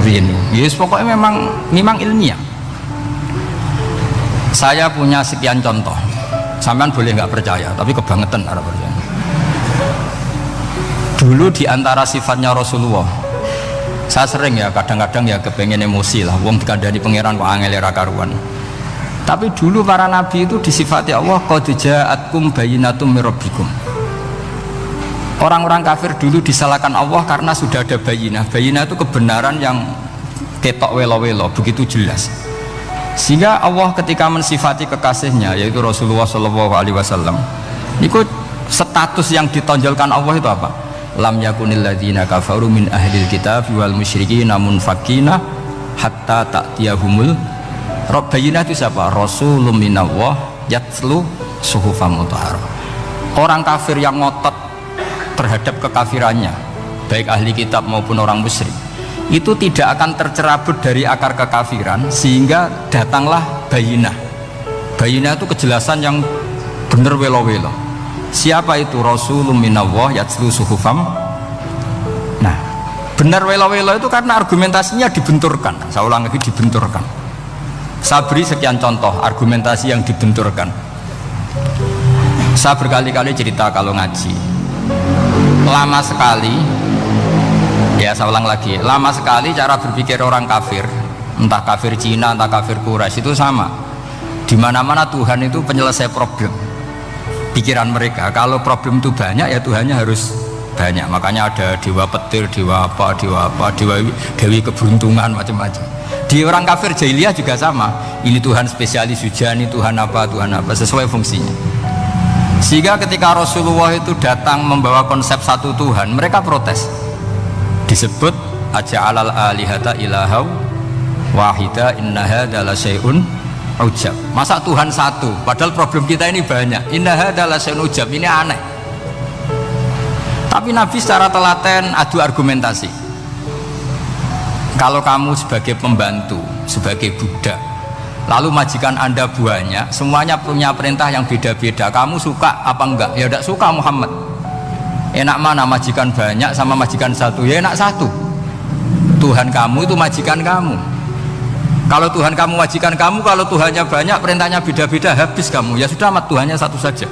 ini. Yes, pokoknya memang ilmiah. Saya punya sekian contoh. Sampean boleh nggak percaya, tapi kebangetan harap percaya. Dulu di antara sifatnya Rasulullah, saya sering ya kadang-kadang ya kepengen emosi lah. Wong dikandani pangeran kok angel ra karuan. Tapi dulu para nabi itu disifati Allah qad ja'atkum bayyinatum mir rabbikum. Orang-orang kafir dulu disalahkan Allah karena sudah ada bayinah. Bayinah itu kebenaran yang ketok welo-welo, begitu jelas. Sehingga Allah ketika mensifati kekasihnya yaitu Rasulullah SAW, itu status yang ditonjolkan Allah itu apa? Lam yakunil ladzina kafaru min ahlil kitab wal musyrikin namun fakina hatta ta'tiyahumul Bayinah itu siapa? Rasulun minallah yatslu suhufam mutahharah. Orang kafir yang ngotot terhadap kekafirannya, baik ahli kitab maupun orang musyrik, itu tidak akan tercerabut dari akar kekafiran sehingga datanglah bayinah. Bayinah itu kejelasan yang benar welo-welo. Siapa itu? Rasulun minallah yatslu suhufam. Nah, benar welo-welo itu karena argumentasinya dibenturkan. Saya ulang lagi, dibenturkan. Saya beri sekian contoh argumentasi yang dibenturkan. Saya berkali-kali cerita kalau ngaji, lama sekali, ya saya ulang lagi, lama sekali cara berpikir orang kafir, entah kafir Cina, entah kafir Quraisy itu sama. Di mana-mana Tuhan itu penyelesai problem. Pikiran mereka, kalau problem itu banyak ya Tuhannya harus banyak. Makanya ada dewa petir, dewa apa, dewi keberuntungan, macam-macam. Di orang kafir jahiliyah juga sama. Ini Tuhan spesialis hujan, ini Tuhan apa, sesuai fungsinya. Sehingga ketika Rasulullah itu datang membawa konsep satu Tuhan, mereka protes. Disebut aja'alal alihata ilahaw wahida inna hadza la syai'un ujab. Masa Tuhan satu, padahal problem kita ini banyak. Inna hadza la syai'un ujab, ini aneh. Tapi Nabi secara telaten adu argumentasi. Kalau kamu sebagai pembantu, sebagai budak, lalu majikan Anda banyak, semuanya punya perintah yang beda-beda. Kamu suka apa enggak? Ya tidak suka Muhammad. Enak mana majikan banyak sama majikan satu? Ya enak satu. Tuhan kamu itu majikan kamu. Kalau Tuhan kamu majikan kamu, kalau Tuhannya banyak, perintahnya beda-beda, habis kamu. Ya sudah, amat Tuhannya satu saja.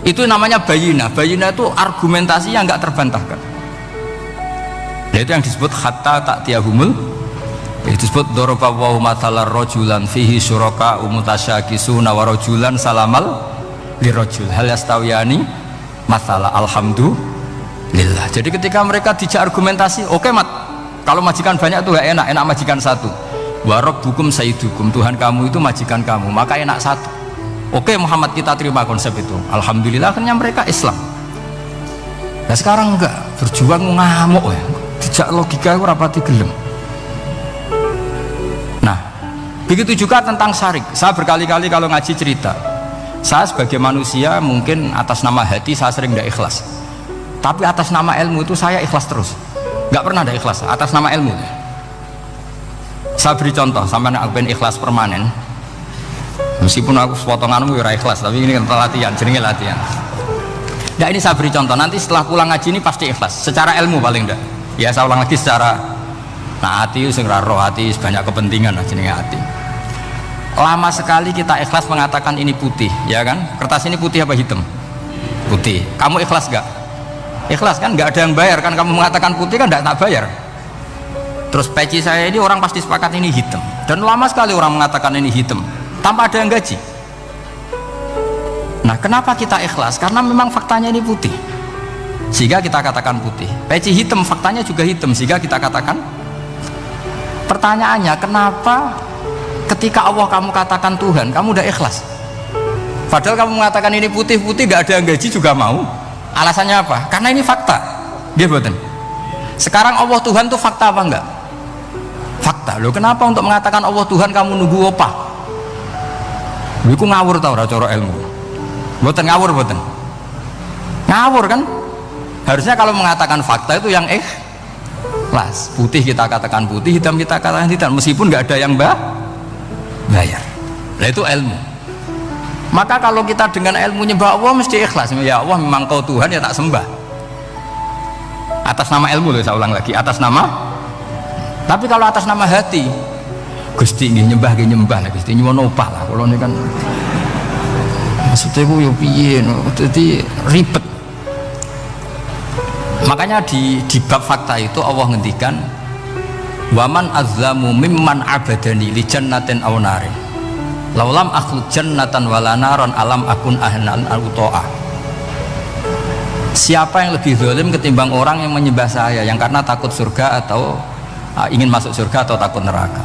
Itu namanya bayinah. Bayinah itu argumentasi yang enggak terbantahkan. Itu yang disebut hatta ta'tiyahumul, itu disebut daraballahu mathalan rajulan fihi syuraka mutasyakisuna wa rajulan salamal lirajul hal yastawiyani mathala alhamdulillah. Jadi ketika mereka dijak argumentasi, oke mat, kalau majikan banyak itu gak enak, enak majikan satu. Wa rabbukum sayyidukum, Tuhan kamu itu majikan kamu, maka enak satu. Oke Muhammad, kita terima konsep itu, alhamdulillah, akhirnya mereka Islam. Nah sekarang enggak, berjuang ngamuk ya, dijak logika itu rapati gelem. Nah begitu juga tentang syarik. Saya berkali-kali kalau ngaji cerita, saya sebagai manusia mungkin atas nama hati saya sering tidak ikhlas, tapi atas nama ilmu itu saya ikhlas terus, nggak pernah ada ikhlas atas nama ilmu. Saya beri contoh, sampai aku pengen ikhlas permanen, meskipun aku potonganmu ya ikhlas, tapi ini kan latihan, jenenge latihan. Nah ini saya beri contoh, nanti setelah pulang ngaji ini pasti ikhlas secara ilmu paling enggak. Ya saya ulang lagi secara hati sing roh hati banyak kepentingan lah jenenge hati. Lama sekali kita ikhlas mengatakan ini putih, ya kan? Kertas ini putih apa hitam? Putih. Kamu ikhlas gak? Ikhlas kan? Gak ada yang bayar kan? Kamu mengatakan putih kan gak tak bayar. Terus peci saya ini orang pasti sepakat ini hitam. Dan lama sekali orang mengatakan ini hitam tanpa ada yang gaji. Nah kenapa kita ikhlas? Karena memang faktanya ini putih, sehingga kita katakan putih. Peci hitam, faktanya juga hitam, sehingga kita katakan. Pertanyaannya, kenapa ketika Allah kamu katakan Tuhan, kamu udah ikhlas? Padahal kamu mengatakan ini putih-putih, gak ada yang gaji juga mau. Alasannya apa? Karena ini fakta. Dia buatan. Sekarang Allah Tuhan itu fakta apa enggak? Fakta. Loh kenapa untuk mengatakan Allah Tuhan kamu nunggu apa? Iku ngawur tau ora cara ilmu. Buatan ngawur buatan. Ngawur kan? Harusnya kalau mengatakan fakta itu yang ikhlas. Putih kita katakan putih, hitam kita katakan hitam, meskipun nggak ada yang bayar. Nah itu ilmu. Maka kalau kita dengan ilmu nyembah Allah mesti ikhlas. Ya Allah memang kau Tuhan ya tak sembah. Atas nama ilmu loh, saya ulang lagi, atas nama Tapi kalau atas nama hati, Gusti nggih nyembah lah Gusti nyuwun opah lah kula ini kan maksudnya ku yo piye dadi ribet. Makanya di bab fakta itu Allah ngendikan waman azlamu mimman abadani li jannatin aw narin laulam akhluq jannatan wala naron alam akun ahlan al-uto'ah. Siapa yang lebih zalim ketimbang orang yang menyembah saya yang karena takut surga atau ingin masuk surga atau takut neraka.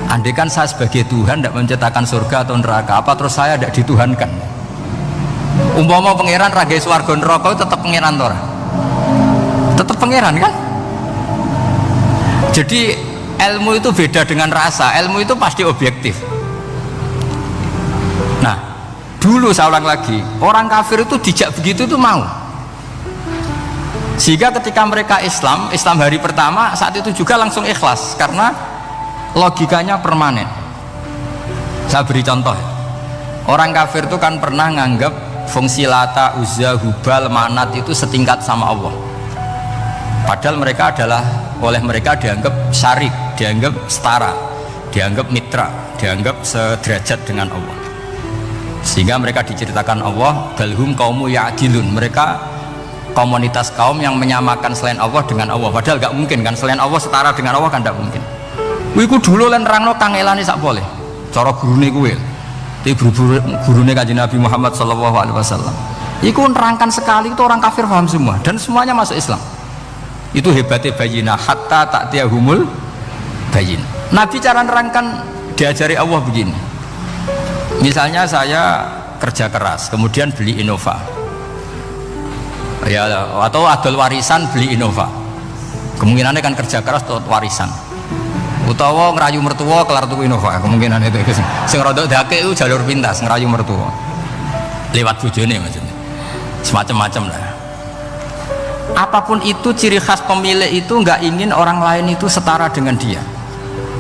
Andai kan saya sebagai Tuhan tidak menciptakan surga atau neraka, apa terus saya tidak dituhankan? Umpama pangeran ragai swarga neraka tetap pangeran tora, tetap pangeran kan? Jadi ilmu itu beda dengan rasa, ilmu itu pasti objektif. Nah, dulu saya ulang lagi, orang kafir itu dijak begitu itu mau. Sehingga ketika mereka Islam hari pertama saat itu juga langsung ikhlas karena logikanya permanen. Saya beri contoh. Orang kafir itu kan pernah nganggap fungsi Lata, Uzza, Hubal, Manat itu setingkat sama Allah. Padahal mereka oleh mereka dianggap syarik, dianggap setara, dianggap mitra, dianggap sederajat dengan Allah. Sehingga mereka diceritakan Allah balhum qaumu ya'dilun, mereka komunitas kaum yang menyamakan selain Allah dengan Allah. Padahal gak mungkin kan, selain Allah setara dengan Allah kan gak mungkin. Iku dulu lan nerangno kangelane sak boleh. Cara gurune kuwi. Ti gurune Kanjeng Nabi Muhammad sallallahu alaihi wasallam. Iku nerangkan sekali itu orang kafir paham semua dan semuanya masuk Islam. Itu hebatnya bayina hatta ta'tiyahumul bayin. Nabi cara nerangkan diajari Allah begini. Misalnya saya kerja keras, kemudian beli Innova. Ya, atau adol warisan beli Innova. Kemungkinannya kan kerja keras atau warisan. Utawa ngerayu mertua kelar tuku Innova, kemungkinan itu sing rodok dake itu jalur pintas ngerayu mertua lewat bojone maksudnya semacam-macam lah. Apapun itu ciri khas pemilik itu nggak ingin orang lain itu setara dengan dia.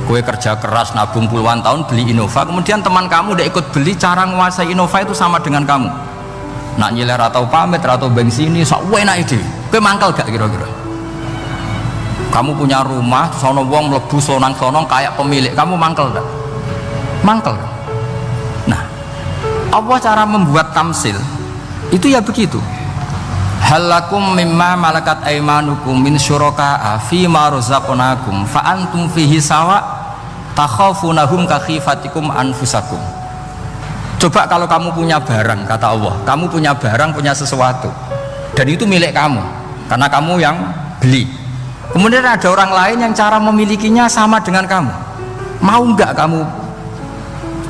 Kue kerja keras nabung puluhan tahun beli Innova, kemudian teman kamu udah ikut beli, cara menguasai Innova itu sama dengan kamu. Nak nyiler atau pamit atau bensini sak enak ide. Kue mangkal gak kira-kira? Kamu punya rumah, sono wong mlebu sonang-sonong kayak pemilik, kamu mangkel tak? Mangkel. Nah, Allah cara membuat tamsil itu ya begitu. Halakum mimma malakat aimanukum min syuraka'a fi ma razaqnakum fa antum fihi sawa takhafunahum ka khifatikum anfusakum. Coba kalau kamu punya barang, kata Allah, kamu punya barang, punya sesuatu dan itu milik kamu karena kamu yang beli. Kemudian ada orang lain yang cara memilikinya sama dengan kamu. Mau nggak kamu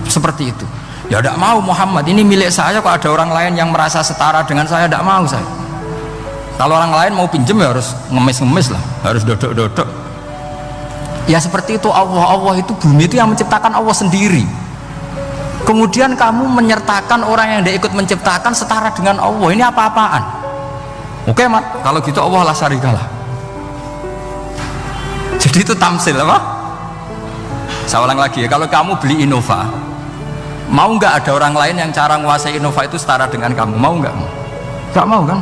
seperti itu? Ya tidak mau Muhammad, ini milik saya kok ada orang lain yang merasa setara dengan saya, tidak mau saya. Kalau orang lain mau pinjem ya harus ngemis-ngemis lah, harus dodok-dodok. Ya seperti itu Allah itu bumi itu yang menciptakan Allah sendiri. Kemudian kamu menyertakan orang yang tidak ikut menciptakan setara dengan Allah, ini apa-apaan? Oke Mat, kalau gitu Allah la syarikalah. Jadi itu tamsil apa? Saya ulang lagi ya, kalau kamu beli Innova, mau nggak ada orang lain yang cara menguasai Innova itu setara dengan kamu? Mau nggak? Nggak mau kan?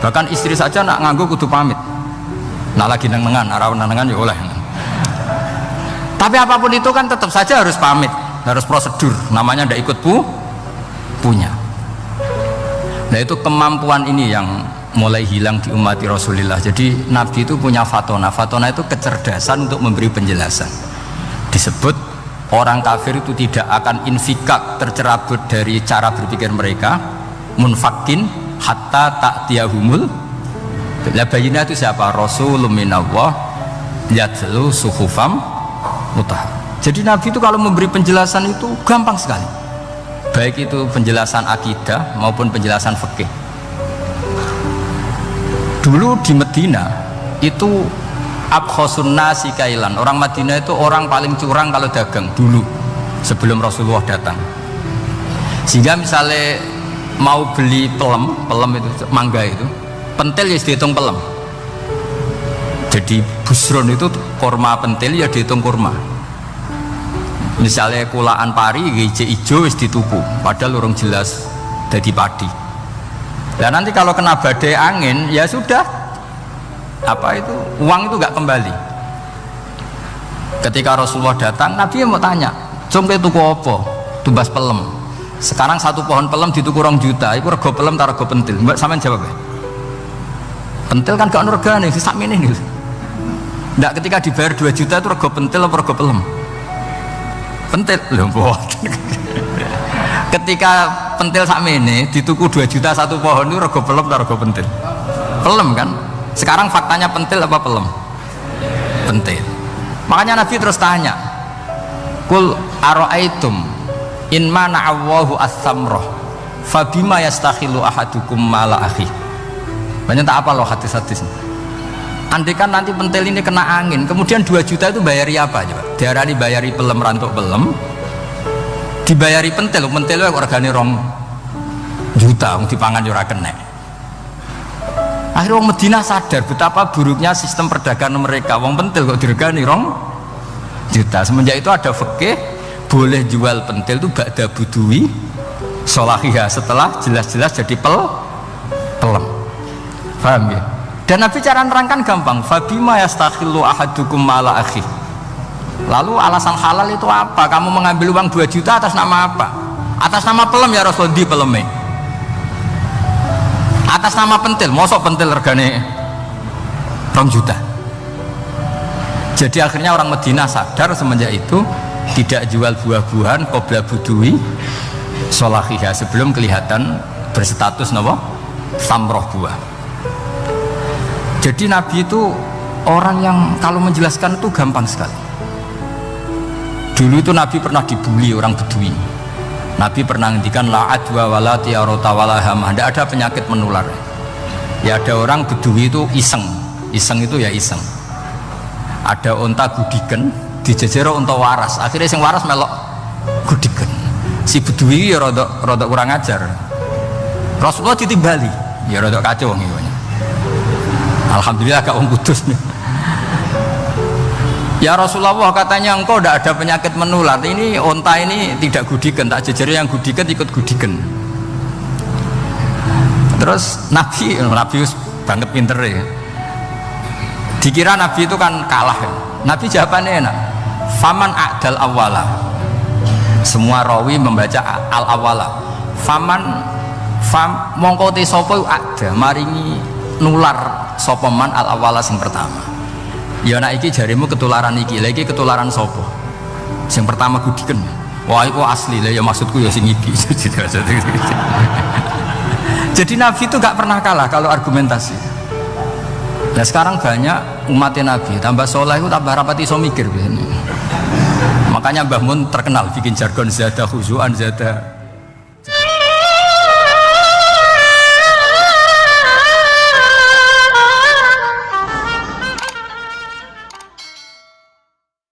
Bahkan istri saja nak nganggu kudu pamit. Nak lagi nengan, arah nengan ya oleh. Tapi apapun itu kan tetap saja harus pamit, harus prosedur. Namanya ndak ikut punya. Nah itu kemampuan ini yang mulai hilang di umat Rasulullah. Jadi Nabi itu punya fatona. Fatona itu kecerdasan untuk memberi penjelasan. Disebut orang kafir itu tidak akan infikak, tercerabut dari cara berpikir mereka, munfakin hatta ta'tiyahumul. La bayina itu siapa? Rasulun minallah yatlu suhufam mutahhar. Jadi Nabi itu kalau memberi penjelasan itu gampang sekali. Baik itu penjelasan akidah maupun penjelasan fikih. Dulu di Medina itu abkhosun nasi kailan, orang Madinah itu orang paling curang kalau dagang dulu sebelum Rasulullah datang. Sehingga misalnya mau beli pelem itu mangga itu pentil ya dihitung pelem. Jadi busron itu kurma pentil ya dihitung kurma. Misalnya kulaan pari hijau wis dituku padahal urung jelas jadi padi. Dan nanti kalau kena badai angin ya sudah, apa itu uang itu nggak kembali. Ketika Rasulullah datang, Nabi mau tanya, "Cung tuku apa?" Tumbas pelem. Sekarang satu pohon pelem dituku 2 juta, itu rego pelem ta rego pentil? Mbak sampean jawab ya. Pentil kan gak ono regane, sakmene nih. Ndak ketika dibayar 2 juta itu rego pentil apa rego pelem? Pentil lho mboten. Ketika pentil sakmene dituku 2 juta satu pohon itu rego pelem ta rego pentil? Pelem kan? Sekarang faktanya pentil apa pelem? Pentil. Makanya Nabi terus tanya, "Kul ara'aitum in mana Allahu as-samrah fabima yastakhilu ahadukum mala akhi." Banyak tak apa loh hadis-hadis. Andai kan nanti pentil ini kena angin, kemudian 2 juta itu bayari apa coba? Diarani bayari pelem rantuk pelem, dibayari pentil itu regane 2 juta, dipangan ora kena. Akhirnya orang Medina sadar betapa buruknya sistem perdagangan mereka. Wong pentil kok diregani 2 juta. Semenjak itu ada fikih boleh jual pentil itu ba'da budui sholahiyah, setelah jelas-jelas jadi pelem. Paham ya? Dan Nabi cara nerangkan gampang, fabima yastakhillu ahadukum mala akhi. Lalu alasan halal itu apa? Kamu mengambil uang 2 juta atas nama apa? Atas nama pelem ya Rasul, di peleme. Atas nama pentil, mosok pentil regane 2 juta. Jadi akhirnya orang Medina sadar semenjak itu tidak jual buah-buahan qabla budui sholahiyah, sebelum kelihatan berstatus napa? Samroh buah. Jadi Nabi itu orang yang kalau menjelaskan itu gampang sekali. Dulu itu Nabi pernah dibully orang Bedui. Nabi pernah ngendikan la adwa wala tiarota wala hamah, tidak ada penyakit menular. Ya ada orang Bedui itu iseng itu ya iseng. Ada unta gudiken dijejero unta waras, akhirnya sing waras melok gudiken. Si Bedui ya rodok kurang ajar. Rasulullah ditimbali, ya rodok kacau ngene. Alhamdulillah gak wong kudus nih. Ya Rasulullah, katanya engkau tidak ada penyakit menular. Ini unta ini tidak gudiken, tak jejero yang gudiken ikut gudiken. Terus Nabi banget pinter ya. Dikira Nabi itu kan kalah ya. Nabi jawabannya enak, faman a'dal awala. Semua rawi membaca al awala. Mongko te sapa ada maringi nular sapa man al awala sing pertama. Ya nek iki jarimu ketularan iki, lha iki ketularan sapa? Sing pertama gudiken. Wah iku asli lah ya, maksudku ya sing iki. Jadi Nabi itu gak pernah kalah kalau argumentasi. Nah sekarang banyak umatnya Nabi tambah soleh itu tambah rapati iso mikir biasanya. Makanya Mbah Mun terkenal bikin jargon zada khuzuan zada